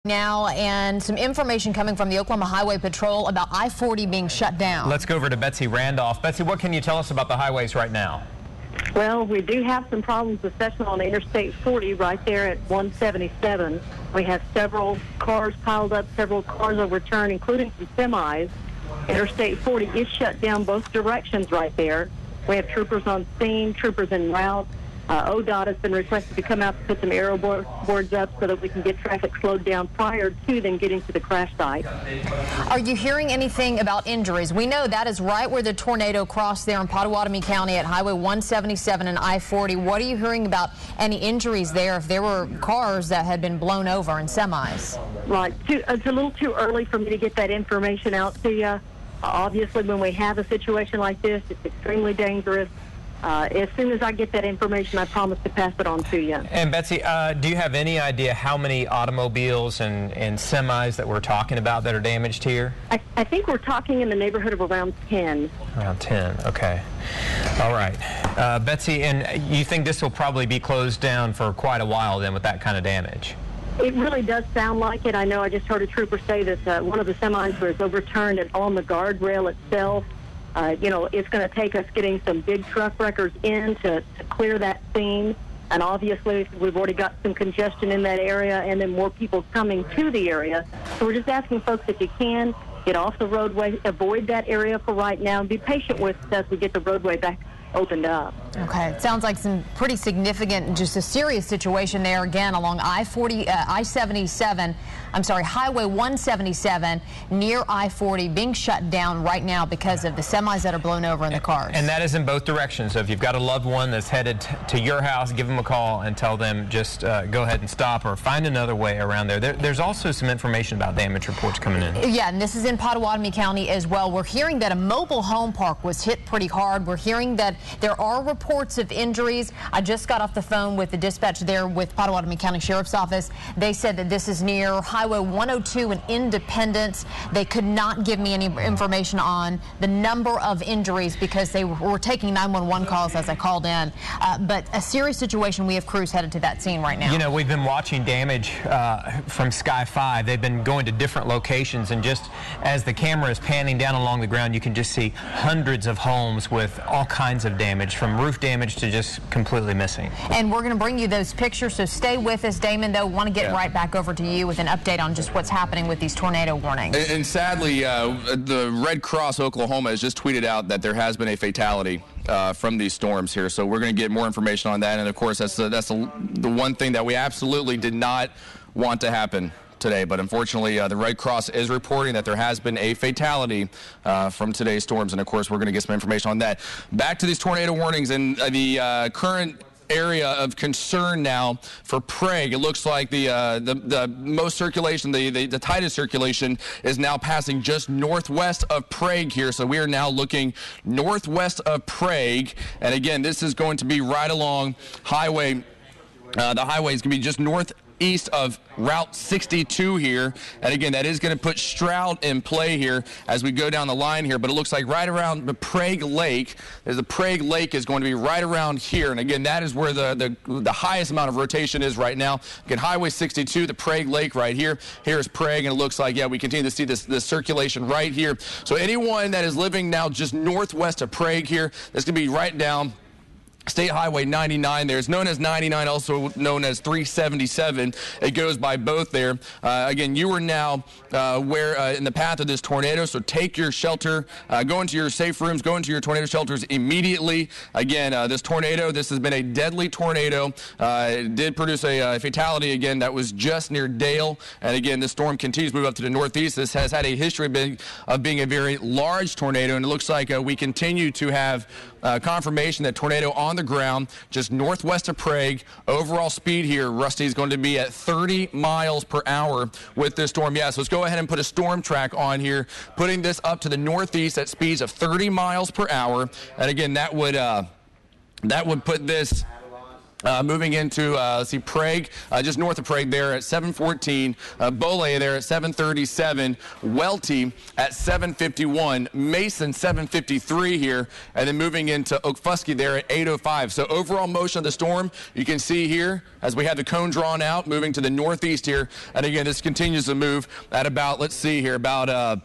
Now, and some information coming from the Oklahoma Highway Patrol about I-40 being shut down. Let's go over to Betsy Randolph. Betsy, what can you tell us about the highways right now? Well, we do have some problems, especially on Interstate 40 right there at 177. We have several cars piled up, several cars overturned, including some semis. Interstate 40 is shut down both directions right there. We have troopers on scene, troopers en route. ODOT has been requested to come out to put some arrow boards up so that we can get traffic slowed down prior to them getting to the crash site. Are you hearing anything about injuries? We know that is right where the tornado crossed there in Pottawatomie County at Highway 177 and I-40. What are you hearing about any injuries there if there were cars that had been blown over and semis? Right. It's a little too early for me to get that information out to you. Obviously, when we have a situation like this, it's extremely dangerous. As soon as I get that information, I promise to pass it on to you. And Betsy, do you have any idea how many automobiles and semis that we're talking about that are damaged here? I think we're talking in the neighborhood of around 10. Around 10, okay. All right. Betsy, and you think this will probably be closed down for quite a while then with that kind of damage? It really does sound like it. I know I just heard a trooper say that one of the semis was overturned and on the guardrail itself. You know, it's going to take us getting some big truck wreckers in to clear that scene. And obviously, we've already got some congestion in that area and then more people coming to the area. So we're just asking folks, if you can, get off the roadway, avoid that area for right now, and be patient with us as we get the roadway back opened up. Okay, it sounds like some pretty significant, just a serious situation there again along I-77, Highway 177 near I-40 being shut down right now because of the semis that are blown over in the cars. And that is in both directions. So if you've got a loved one that's headed to your house, give them a call and tell them just go ahead and stop or find another way around there. There's also some information about damage reports coming in. Yeah, and this is in Pottawatomie County as well. We're hearing that a mobile home park was hit pretty hard. We're hearing that there are reports of injuries. I just got off the phone with the dispatch there with Pottawatomie County Sheriff's Office. They said that this is near Highway 102 in Independence. They could not give me any information on the number of injuries because they were taking 911 calls as I called in. But a serious situation. We have crews headed to that scene right now. You know, we've been watching damage from Sky 5. They've been going to different locations, and just as the camera is panning down along the ground, you can just see hundreds of homes with all kinds of damage, from roof damage to just completely missing. And we're going to bring you those pictures, so stay with us, Damon, though. Want to get right back over to you with an update on just what's happening with these tornado warnings. And sadly, the Red Cross Oklahoma has just tweeted out that there has been a fatality from these storms here. So we're going to get more information on that. And of course, that's the one thing that we absolutely did not want to happen today, but unfortunately the Red Cross is reporting that there has been a fatality from today's storms, and of course we're going to get some information on that. Back to these tornado warnings and the current area of concern now for Prague. It looks like the most circulation, the tightest circulation is now passing just northwest of Prague here. So we are now looking northwest of Prague, and again, this is going to be right along highway. The highway is going to be just northeast of Route 62 here, and again, that is going to put Stroud in play here as we go down the line here, but it looks like right around the Prague Lake, the Prague Lake is going to be right around here, and again, that is where the highest amount of rotation is right now. Again, Highway 62, the Prague Lake right here. Here is Prague, and it looks like, yeah, we continue to see this circulation right here. So anyone that is living now just northwest of Prague here, that's going to be right down State Highway 99 there. It's known as 99, also known as 377. It goes by both there. Again, you are now in the path of this tornado, so take your shelter, go into your safe rooms, go into your tornado shelters immediately. Again, this tornado, this has been a deadly tornado. It did produce a fatality, again, that was just near Dale. And again, this storm continues to move up to the northeast. This has had a history of being a very large tornado, and it looks like we continue to have confirmation that tornado on the ground just northwest of Prague. Overall speed here, Rusty, is going to be at 30 miles per hour with this storm. Yeah, so let's go ahead and put a storm track on here, putting this up to the northeast at speeds of 30 miles per hour. And again, that would put this Moving into, let's see, Prague, just north of Prague there at 7:14. Bole there at 7:37. Welty at 7:51. Mason 7:53 here. And then moving into Okfuskee there at 8:05. So overall motion of the storm, you can see here as we have the cone drawn out, moving to the northeast here. And again, this continues to move at about, let's see here, about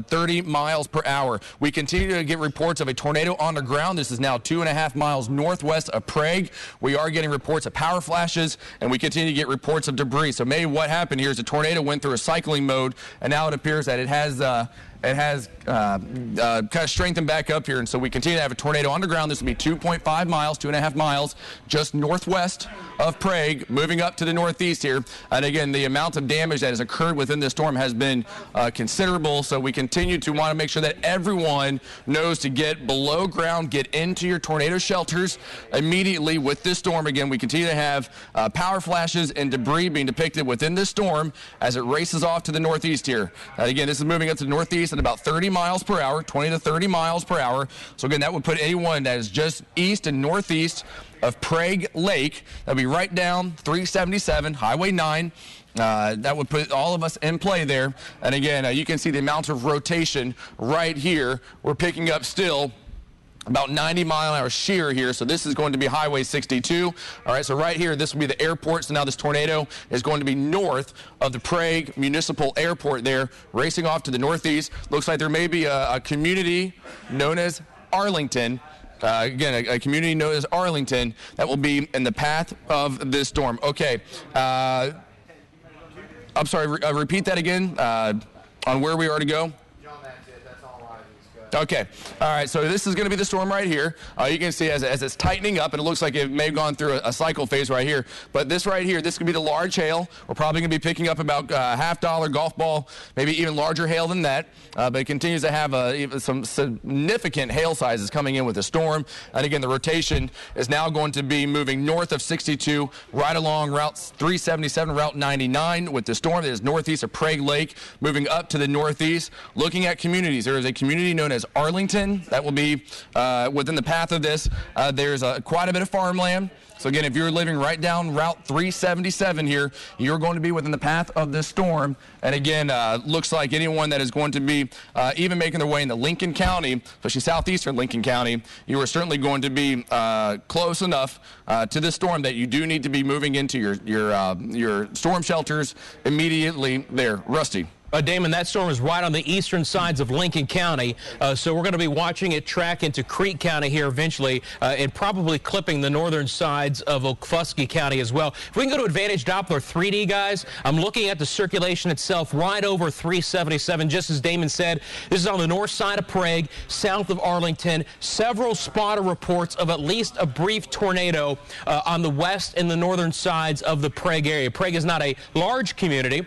30 miles per hour. We continue to get reports of a tornado on the ground. This is now 2.5 miles northwest of Prague. We are getting reports of power flashes, and we continue to get reports of debris. So maybe what happened here is the tornado went through a cycling mode, and now it appears that it has kind of strengthened back up here, and so we continue to have a tornado underground. This will be 2.5 miles, 2.5 miles, just northwest of Prague, moving up to the northeast here. And again, the amount of damage that has occurred within this storm has been considerable, so we continue to want to make sure that everyone knows to get below ground, get into your tornado shelters immediately with this storm. Again, we continue to have power flashes and debris being depicted within this storm as it races off to the northeast here. Again, this is moving up to the northeast at about 30 miles per hour, 20 to 30 miles per hour. So again, that would put anyone that is just east and northeast of Prague Lake, that would be right down 377, Highway 9. That would put all of us in play there. And again, you can see the amount of rotation right here. We're picking up still about 90-mile-an-hour shear here, so this is going to be Highway 62. All right, so right here, this will be the airport. So now this tornado is going to be north of the Prague Municipal Airport there, racing off to the northeast. Looks like there may be a community known as Arlington. Again, a community known as Arlington that will be in the path of this storm. Okay, I'm sorry, repeat that again on where we are to go. Okay. All right. So this is going to be the storm right here. You can see as it's tightening up, and it looks like it may have gone through a cycle phase right here. But this right here, this could be the large hail. We're probably going to be picking up about $half golf ball, maybe even larger hail than that. But it continues to have some significant hail sizes coming in with the storm. And again, the rotation is now going to be moving north of 62, right along Route 377, Route 99 with the storm that is northeast of Prague Lake, moving up to the northeast. Looking at communities, there is a community known as Arlington that will be within the path of this. There's quite a bit of farmland. So again, if you're living right down Route 377 here, you're going to be within the path of this storm. And again, looks like anyone that is going to be even making their way into Lincoln County, especially southeastern Lincoln County, you are certainly going to be close enough to this storm that you do need to be moving into your storm shelters immediately there. Rusty. Damon, that storm is right on the eastern sides of Lincoln County, so we're going to be watching it track into Creek County here eventually, and probably clipping the northern sides of Okfuskee County as well. If we can go to Advantage Doppler 3D, guys, I'm looking at the circulation itself right over 377, just as Damon said. This is on the north side of Prague, south of Arlington. Several spotter reports of at least a brief tornado on the west and the northern sides of the Prague area. Prague is not a large community.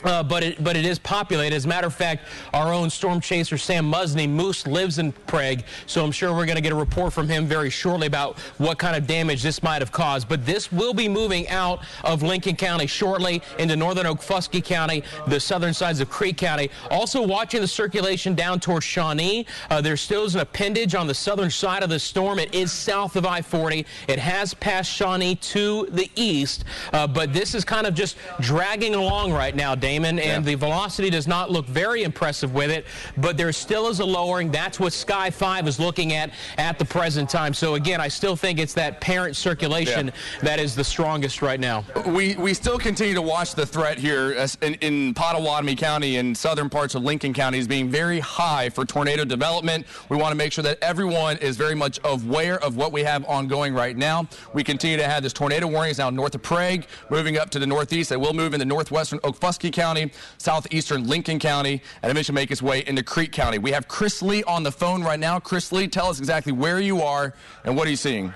But it is populated. As a matter of fact, our own storm chaser, Sam Musney, Moose, lives in Prague, so I'm sure we're going to get a report from him very shortly about what kind of damage this might have caused. But this will be moving out of Lincoln County shortly into northern Okfuskee County, the southern sides of Creek County. Also watching the circulation down towards Shawnee. There still is an appendage on the southern side of the storm. It is south of I-40. It has passed Shawnee to the east, but this is kind of just dragging along right now, Damon, and the velocity does not look very impressive with it, but there still is a lowering. That's what Sky 5 is looking at the present time. So again, I still think it's that parent circulation that is the strongest right now. We still continue to watch the threat here in Pottawatomie County and southern parts of Lincoln County as being very high for tornado development. We want to make sure that everyone is very much aware of what we have ongoing right now. We continue to have this tornado warnings now north of Prague, moving up to the northeast. It will move into northwestern Okfuskee County, southeastern Lincoln County, and eventually make its way into Creek County. We have Chris Lee on the phone right now. Chris Lee, tell us exactly where you are and what are you seeing?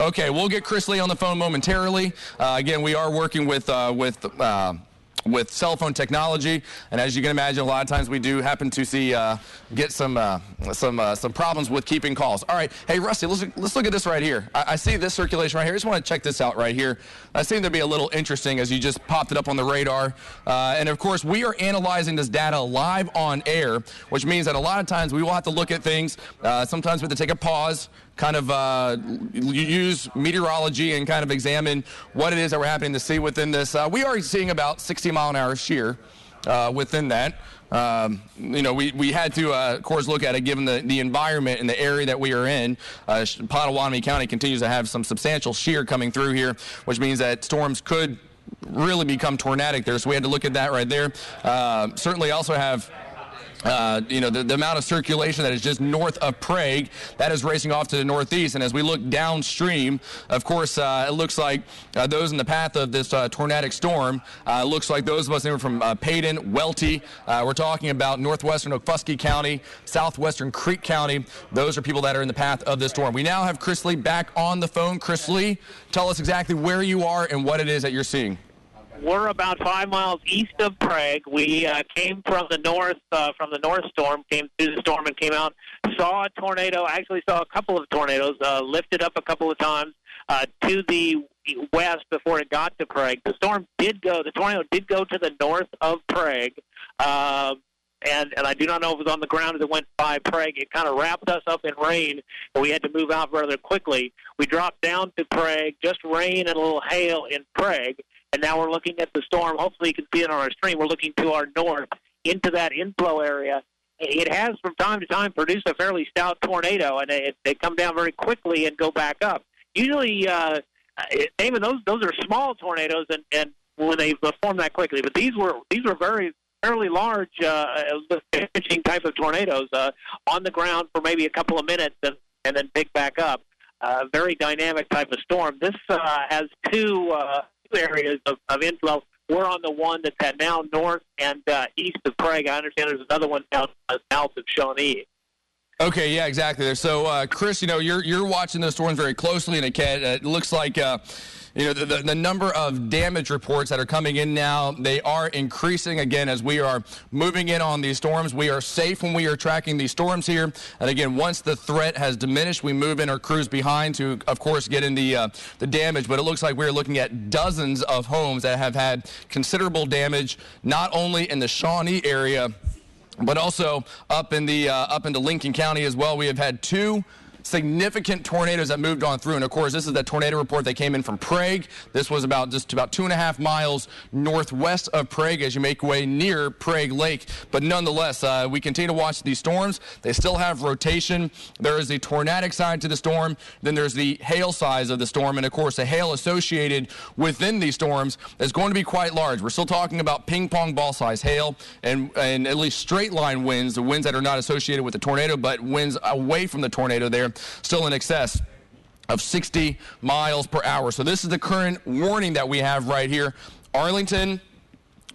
Okay, we'll get Chris Lee on the phone momentarily. Again, we are working with with cell phone technology, and as you can imagine, a lot of times we do happen to see get some problems with keeping calls. All right, hey Rusty, let's look at this right here. I see this circulation right here. I just want to check this out right here. That seemed to be a little interesting as you just popped it up on the radar. And of course, we are analyzing this data live on air, which means that a lot of times we will have to look at things. Sometimes we have to take a pause, kind of use meteorology and kind of examine what it is that we're happening to see within this. We are seeing about 60-mile-an-hour shear within that. We had to, of course, look at it given the environment and the area that we are in. Potawatomi County continues to have some substantial shear coming through here, which means that storms could really become tornadic there. So we had to look at that right there. Certainly also have the amount of circulation that is just north of Prague, that is racing off to the northeast. And as we look downstream, of course, it looks like those in the path of this tornadic storm, looks like those of us from Paden, Welty, we're talking about northwestern Okfuskee County, southwestern Creek County. Those are people that are in the path of this storm. We now have Chris Lee back on the phone. Chris Lee, tell us exactly where you are and what it is that you're seeing. We're about 5 miles east of Prague. We came from the north storm, came through the storm and came out, saw a tornado, actually saw a couple of tornadoes, lifted up a couple of times to the west before it got to Prague. The tornado did go to the north of Prague, and I do not know if it was on the ground as it went by Prague. It kind of wrapped us up in rain, and we had to move out rather quickly. We dropped down to Prague, just rain and a little hail in Prague. And now we're looking at the storm. Hopefully you can see it on our screen. We're looking to our north into that inflow area. It has from time to time produced a fairly stout tornado, and they come down very quickly and go back up. Usually, even those are small tornadoes, and when they form that quickly. But these were fairly large, pitching type of tornadoes on the ground for maybe a couple of minutes and then pick back up. Very dynamic type of storm. This has two areas of inflow. We're on the one that's at now north and east of Prague. I understand there's another one down south of Shawnee. Okay, yeah, exactly. So, Chris, you're watching those storms very closely, and it looks like the number of damage reports that are coming in now, they are increasing again as we are moving in on these storms. We are safe when we are tracking these storms here. And again, once the threat has diminished, we move in our crews behind to, of course, get in the damage. But it looks like we're looking at dozens of homes that have had considerable damage, not only in the Shawnee area, but also up into Lincoln County as well. We have had two significant tornadoes that moved on through. And of course, this is the tornado report that came in from Prague. This was just about 2.5 miles northwest of Prague as you make way near Prague Lake. But nonetheless, we continue to watch these storms. They still have rotation. There is the tornadic side to the storm. Then there's the hail size of the storm. And of course, the hail associated within these storms is going to be quite large. We're still talking about ping pong ball size hail and at least straight line winds, the winds that are not associated with the tornado, but winds away from the tornado there, still in excess of 60 miles per hour. So this is the current warning that we have right here. Arlington,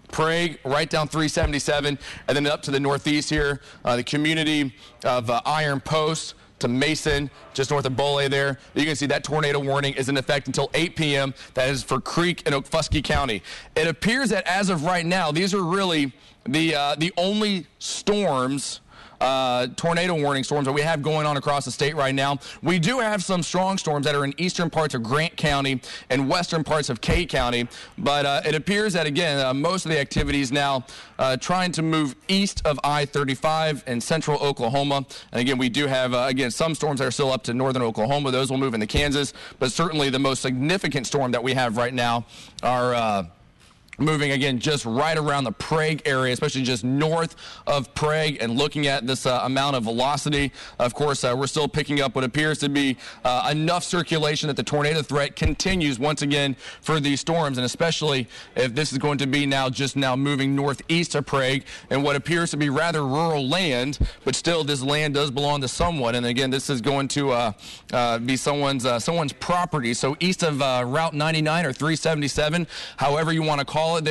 Prague, right down 377, and then up to the northeast here, the community of Iron Post to Mason, just north of Boley there. You can see that tornado warning is in effect until 8 p.m. That is for Creek and Okfuskee County. It appears that as of right now, these are really the only storms, tornado warning storms that we have going on across the state right now. We do have some strong storms that are in eastern parts of Grant County and western parts of Kay County, but it appears that, again, most of the activities now trying to move east of I-35 in central Oklahoma. And again, we do have, again, some storms that are still up to northern Oklahoma. Those will move into Kansas, but certainly the most significant storm that we have right now are moving, again, just right around the Prague area, especially just north of Prague, and looking at this amount of velocity. Of course, we're still picking up what appears to be enough circulation that the tornado threat continues once again for these storms, and especially if this is going to be now moving northeast of Prague and what appears to be rather rural land, but still this land does belong to someone. And again, this is going to be someone's property. So east of Route 99 or 377, however you want to call it.